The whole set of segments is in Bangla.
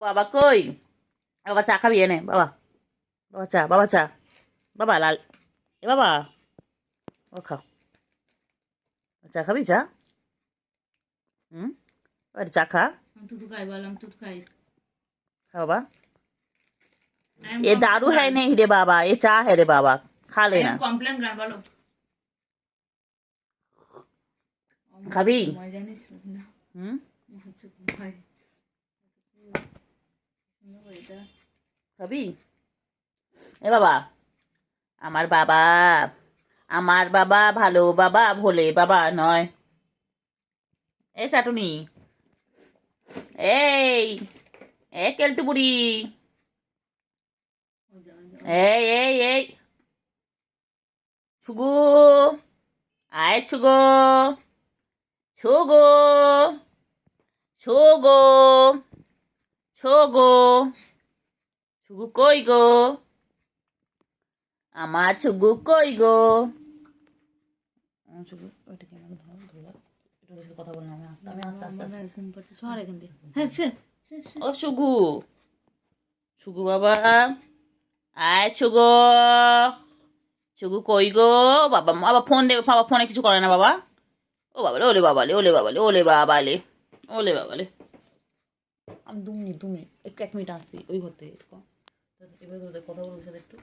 বাবা কই? বাবা চা খাবি? এনে বাবা, বাবা চা, বাবা চা, বাবা লাল, এ বাবা ও খাও, চা খাবি? চা, হুম, চা খা, তুতু খাই বললাম, তুতু খাই। खा बाबा। ये दारू है नहीं रे बाबा, ये चाह है रे बाबा, खा लेना। কমপ্লেন গান বলো। খাবি? সময় জানিস না হুম, ভাই, খাবি? এ বাবা, আমার বাবা, আমার বাবা ভালো বাবা, ভোলে বাবা নয়। এ চাটুনি, এই এ কেলটু বুড়ি, এই ছুগু, আয় ছুগো, ছুগো, ছুগো, ছুগো, ছুগু কই গো, আমার ছুগু কই গো? কথা বললাম আমি আস্তে আস্তে আস্তে। ঘুম পাচ্ছে, সর এখান থেকে। হ্যাঁ ও সুগু, সুগু বাবা, আয় ছুগো, ছুগু কই গো? বাবা বাবা ফোন দেবে, বাবা ফোনে কিছু করে না বাবা। ও বাবালে, ওলে বাবালে, ওলে বাবালে, ওলে বাবালে, ওলে বাবালে। আমি 2 মিনিট একটু 1 মিনিট আসছি ওই ঘরতে, এবার কথা বলবো সাথে একটু।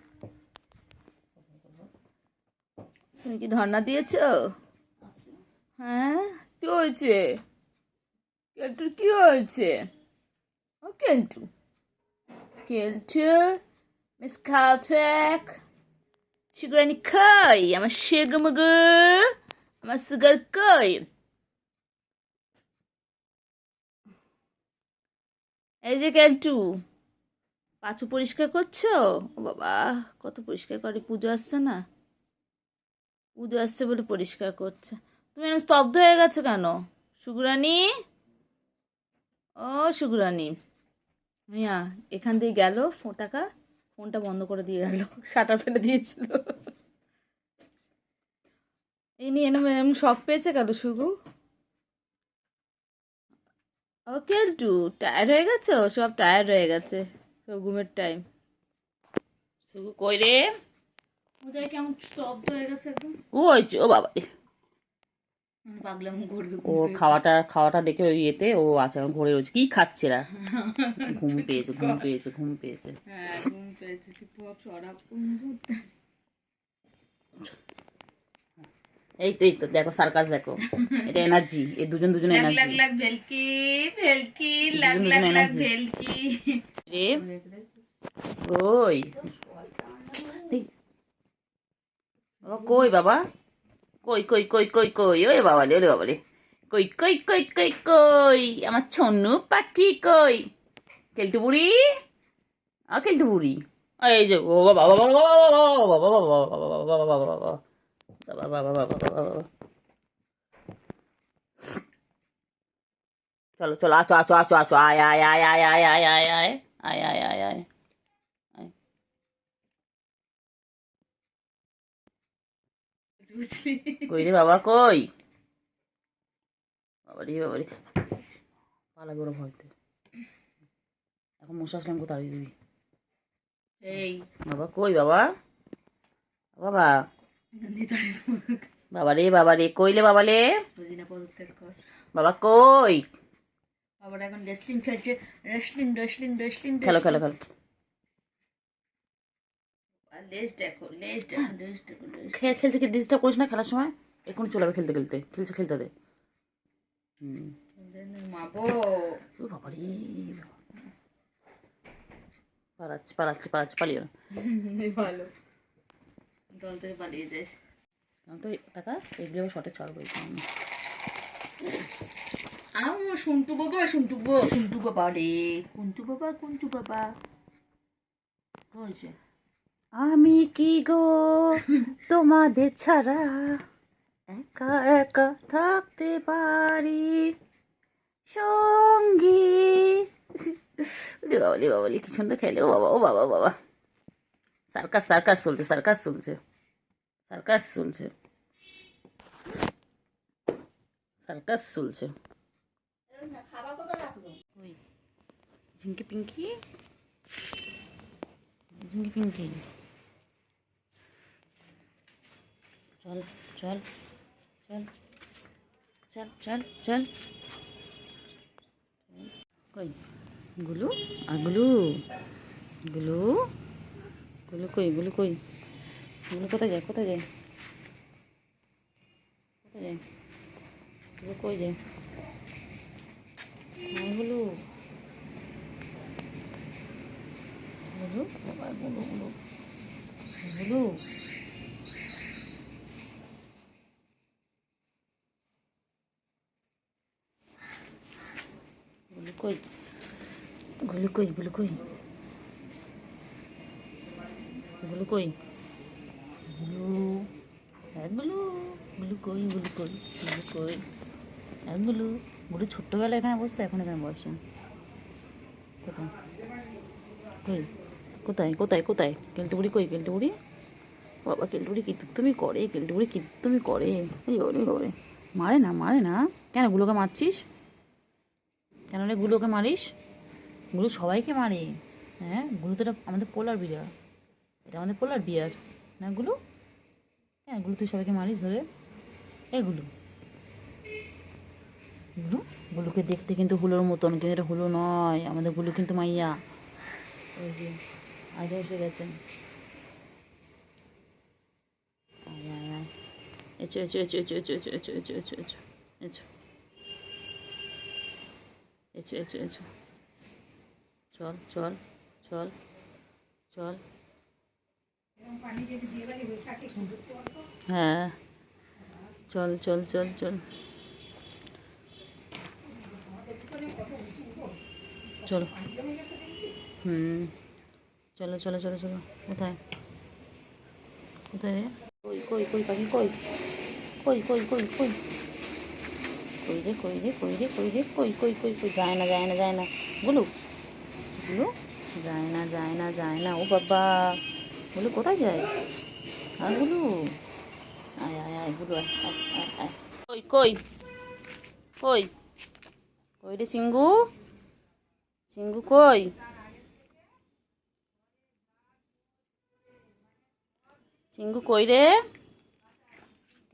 তুমি কি ধর্ণা দিয়েছ? হ্যাঁ, কি হয়েছে? কেলটুর কি হয়েছে? ও কেলটু, কেলটু মিস খালটেক, সুগারানি কই? আমার সেগুমগু, আমার সুগার কই? এই যে কেলটু, পাঁচু পরিষ্কার করছো? ও বাবা, কত পরিষ্কার করে, পুজো আসছে না? পুজো আসছে বলে পরিষ্কার করছে। তুমি এরকম স্তব্ধ হয়ে গেছো কেন সুগুরানি? ও সুগুরানি মিয়া, এখান দিয়ে গেল টাকা, ফোনটা বন্ধ করে দিয়ে গেল, শাটার ফেলে দিয়েছিল। এই নিয়ে এরকম শখ পেয়েছে কেন সুগু? ও কেলটু, টায়ার্ড হয়ে গেছে? সব টায়ার্ড হয়ে গেছে, সব ঘুমের টাইম। সুগু কই রে? ওদের কেমন স্তব্ধ হয়ে গেছে একদম। ও হয়েছে, ও বাবা রে। পাগলাম করবে। ও খাওয়াটা দেখে ওই ইয়েতে ও আছে, এখন ঘুরে রয়েছে। কি খাচ্ছে রা? ঘুম পেয়েছে, ঘুম পেয়েছে, ঘুম পেয়েছে। হ্যাঁ, ঘুম পেয়েছে। এই তো দেখো সার্কাস দেখো, এটা এনার্জি, এই দুজন লাগ এনার্জি, লাগ ভেলকি ভেলকি, লাগ দুজন লাগ লাগ এনার্জি ভেলকি। রে। ওই বাবা কই? বাবা কই কই কই কই কই? ওরে বাবালে, ওরে বাবালে, কই কই কই কই কই? আমার ছন্নু পাখি কই? কেলটু বুড়ি, কেলটু বুড়ি, এই যে ও বাবা বাবা বাবা বাবা বাবা বাবা বাবা বাবা বাবা বাবা বাবা বাবা বাবা। চলো চলো, আছো আছো আছো আছো, আয় আয় আয় আয় আয় আয় আয় আয় আয় আয় আয় আয়। কই রে বাবা কই? বাবারি বাবারি, পালাবি ওরা ভয়তে। এখন মশা আসলাম কোথায় তাড়িয়ে দিবি? এই বাবা কই? বাবা বাবা বাবা রে কইলে বাবালে? রোজিনা পদত্যাগ কর। বাবা কই? বাবাটা এখন রেসলিং খেলছে, রেসলিং রেসলিং রেসলিং। খেলো খেলো খেলো। লেজ দেখো, লেজ দেখো, লেজ দেখো, লেজ। খেলছে কি ডিস্টার্ব করিস না খেলার সময়, এক্ষুনি চলে যাবে খেলতে খেলতে, খেলতে দে। মাবো ও বাবা রে, পালাচ্ছে পালাচ্ছে পালাচ্ছে, পালিও না। ভালো, দল থেকে পালিয়ে যায়। তো টাকা এগুলো শর্টে ছাড়বো। আমার সন্টু বাবা, সন্টু বাবা রে, কুন্টু বাবা, কুন্টু বাবা হয়েছে। আমি কি গো তোমাদের ছাড়া একা একা থাকতে পারি সঙ্গী। বাবালি বাবালি কি সুন্দর খেলে, ও বাবা ও বাবা বাবা। সার্কাস সার্কাস চলছে, সার্কাস চলছে, সার্কাস চলছে, সার্কাস চলছে। ঝিঙ্কি পিঙ্কি, ঝিঙ্কি পিঙ্কি, চল চল চল চল চল চল। কই গুলু, আর গুলু, গুলু, গুলু কই, গুলু কই, গুলু কোথায় যায়, কোথায় যায়, কোথায় যায়, গুলু কই যায়, গুলু, গুলু, বাবা গুলু, গুলু, গুলু, গুলু কই, গুলু কই, গুলু কই, গুলু কই, গুলু, হ্যাঁ গুলু, গুলু কই, গুলু কই, গুলু কই, হ্যাঁ গুলু, গুলু ছোট্টবেলা এখানে বসছে, এখন এখানে বসে, কোথায়, কই, কোথায় কোথায় কোথায়, কেলটুবুড়ি কই, কেলটুবুড়ি, বাবা কেলটুবুড়ি কি তুমি করে, কেলটুবুড়ি কি তুমি করে, এই ওরে ওরে, মারে না মারে না, কেন গুলোকে মারছিস, কেন রে গুলোকে মারিস, গুলো সবাইকে মারে, হ্যাঁ গুলো তো এটা আমাদের পোলার বিড়াল, এটা আমাদের পোলার বিয়ার না গুলো, হ্যাঁ গুলো তুই সবাইকে মারিস ধরে, এগুলো গুলো, গুলোকে দেখতে কিন্তু হুলোর মতন, কিন্তু এটা হুলো নয়, আমাদের গুলো কিন্তু মাইয়া, ওই যে আগে এসে গেছেন, আয় আয় আয়, echo echo echo echo echo echo echo echo echo echo echo echo echo echo, চল চল চল চল, হ্যাঁ চল চল চল চল চল, চলো চলো চলো চলো, কোথায় কোথায় রে, কই কই কই পাখি কই, কই কই কই কই, কই রে কই রে কই রে কই রে কই কই কই কই, যায় না যায় না যায় না, গুলু, গুলু, যায় না যায় না যায় না, ও বাবা, গুলু কোথায় যায়, আর গুলু, আয় আয় আয় গুলু, আয় আয় আয় আয়, কই কই কই, কই রে চিঙ্গু, চিঙ্গু কই, চিঙ্গু কই রে,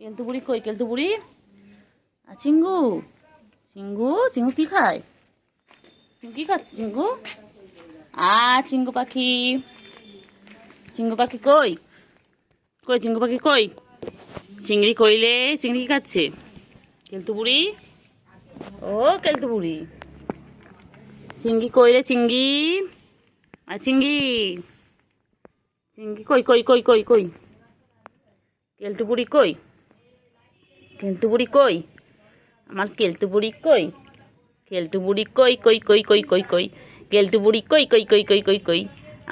কেলতু বুড়ি কই, কেলতু বুড়ি, আর চিঙ্গু, চিঙ্গু, চিঙ্গু কি খায়, কি খাচ্ছে চিঙ্গু, চিঙ্গু পাখি, চিঙ্গু পাখি কই, কই চিঙ্গু পাখি কই, চিংড়ি কইলে, চিংড়ি কি খাচ্ছে, কেলতু বুড়ি, ও কেলতু বুড়ি, চিংড়ি কইলে চিংড়ি, আর চিংড়ি, চিংড়ি কই কই কই কই কই, কেলতু বুড়ি কই, কেলতু বুড়ি কই, আমার কেলতু বুড়ি কই, কেলটু বুড়ি কই কই কই কই কই কই, কেলটু বুড়ি কই কই কই কই কই কই,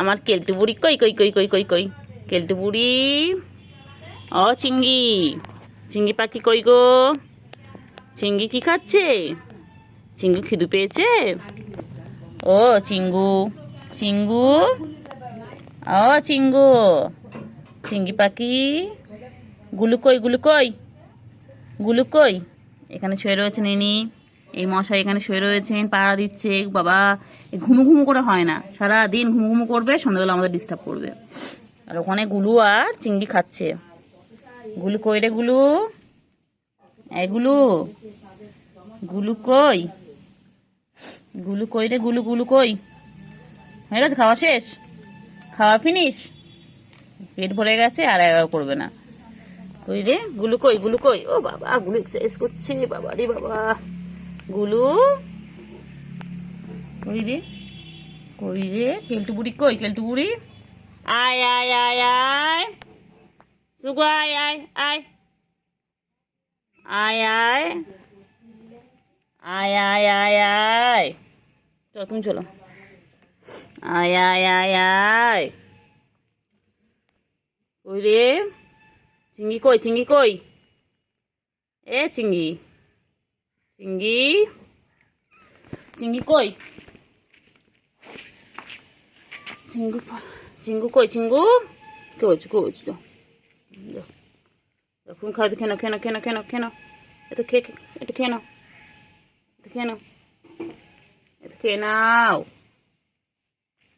আমার কেলটু বুড়ি কই কই কই কই কই কই, কেলটু বুড়ি, ও চিংড়ি, চিংড়ি পাখি কই গো, চিংড়ি কি খাচ্ছে, চিঙ্গু খিদু পেয়েছে, ও চিঙ্গু, চিঙ্গু, ও চিঙ্গু, চিঙ্গি পাখি, গুলু কই, গুলু কই, গুলু কই, এখানে শুয়ে রয়েছেন ইনি, এই মশাই এখানে শুয়ে রয়েছেন, পাড়া দিচ্ছে, বাবা ঘুমু ঘুমু করে হয় না, সারাদিন ঘুমু ঘুমু করবে, সন্ধ্যাবেলা আমাদের ডিস্টার্ব করবে, আর ওখানে গুলু আর চিংড়ি খাচ্ছে, গুলু কই রে গুলু, এই গুলু, গুলু কই, গুলু কই রে গুলু, গুলু কই, হয়ে গেছে খাওয়া শেষ, খাওয়া ফিনিশ, পেট ভরে গেছে আর একবার করবে না, কই রে গুলু কই, গুলু কই, ও বাবা গুলু এক্সারসাইজ করছে, বাবা রে বাবা, গুলু কই রে, কই রে, কেলটু বুড়ি কই, কেলটু বুড়ি, আয় আয় আয় আয়, সুগু আয় আয় আয়, আয় আয়, আয় আয় আয় আয়, চলো তুমি চলো, আয় আয় আয় আয়, ওই রে, চিঙ্গি কই, চিঙ্গি কই, এ চিঙ্গি, চিঙ্গি, চিঙ্গি কই, চিঙ্গু, চিঙ্গু কই, চিঙ্গু, কে হয়েছে, কে হয়েছে, তুমি খাও, খেয়ে নাও, খেয়ে নাও, খেয়ে নাও, খেয়ে নাও, খেয়ে নাও, এটা খেয়ে, এটা খেয়ে নাও, এটা খেয়ে নাও, এটা খেয়ে নাও,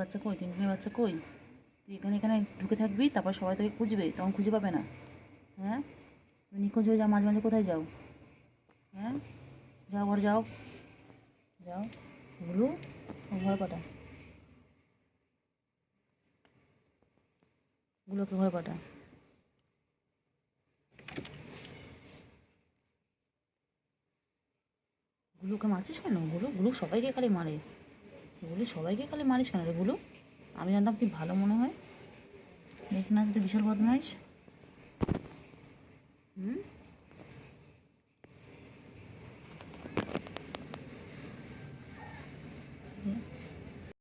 বাচ্চা কই, টিনটুনির বাচ্চা কই? তুই এখানে এখানে ঢুকে থাকবি, তারপর সবাই তোকে খুঁজবে, তখন খুঁজে পাবে না। হ্যাঁ, তুমি নিখোঁজ হয়ে যাও, মাঝে মাঝে কোথায় যাও? হ্যাঁ, যাও ঘর যাও, যাও। গুলু, ঘরে পাঠা, গুলোকে ঘরে পাঠা। গুলুকে মারছিস কেন? গুলু, গুলু সবাইকে খালি মারে। গুলু সবাইকে খালি মারিস কেন রে গুলু? আমি জানতাম তুই ভালো মনে হয়। দেখ না, তুই বিশাল বদমাইশ।